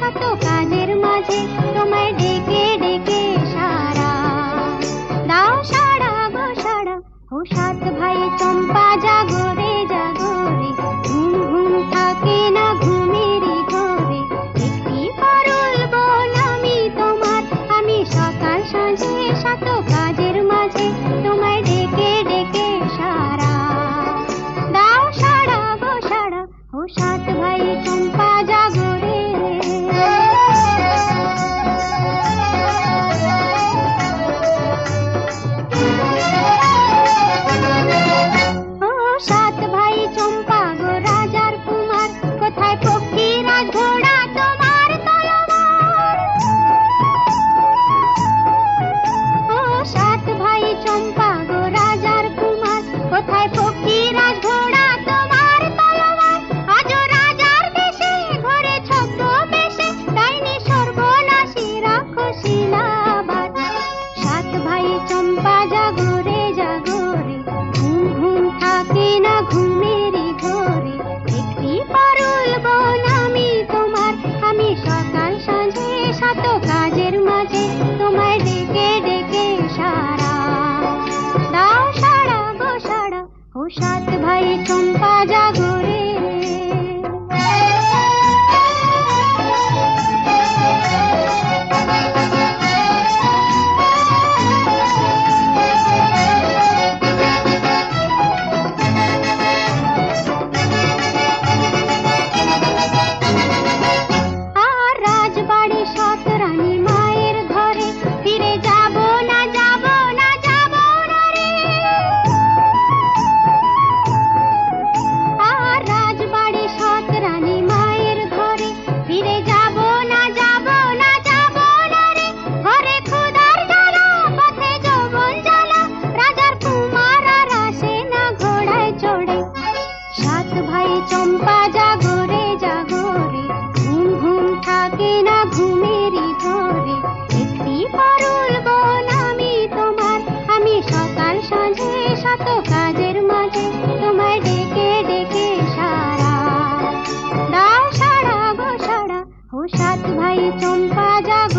শত কাজের মাঝে তোমায় ডেকে ডেকে সারা দাও সারা গো সারা। ও সাত ভাই চম্পা জাগো রে জাগো রে, ঘুম ঘুম থাকে না ঘুমেরই ঘরে। একটি পারুল বোন আমি তোমার, আমি সকাল সাঁঝে শত কাজের মাঝে তোমায় ডেকে ডেকে সারা দাও সারা গো সারা। ও সাত ভাই চম্পা জাগো রে। ও সাত ভাই চম্পা গো রাজার কুমার, কোথায় পক্ষীরা ঘোড়া তোমার তলোয়ার। ও সাত ভাই চম্পা গো রাজার কুমার, কোথায় পক্ষীরা ঘোড়া তোমার তলোয়ার। আজও রাজার দেশে ঘরে ছদ্মবেশে ডাইনি সর্বনাশী রাক্ষসীলাবাদ। সাত ভাই চম্পা জাগো রে জাগো রে, ঘুম ঘুম থাকে না ঘুমেরই ঘরে। একটি পারুল বোন আমি তোমার, আমি সকাল সাঁঝে শত কাজের মাঝে তোমায় ডেকে ডেকে সারা দাও সারা গো সারা। ও সাত ভাই চম্পা জাগো রে। আর রাজবাড়ি সৎ রানী মায়ের ঘরে ফিরে যাব না যাব না যাব না রে। আর রাজবাড়ি সৎ রানী মায়ের ঘরে ফিরে যাব না যাব না যাব না রে। ঘরে ক্ষুধার জ্বালা পথে যৌবন জ্বালা, রাজার কুমার আর আসে না ঘোড়ায় চড়ে। সাত ভাই চম্পা জাগো রে জাগো রে, ঘুম ঘুম থাকে না ঘুমেরই ঘরে। একটি পারুল বোন আমি তোমার, আমি সকাল সাঁঝে শত কাজের মাঝে তোমায় ডেকে ডেকে সারা দাও সারা গো সারা। ও সাত ভাই চম্পা জাগো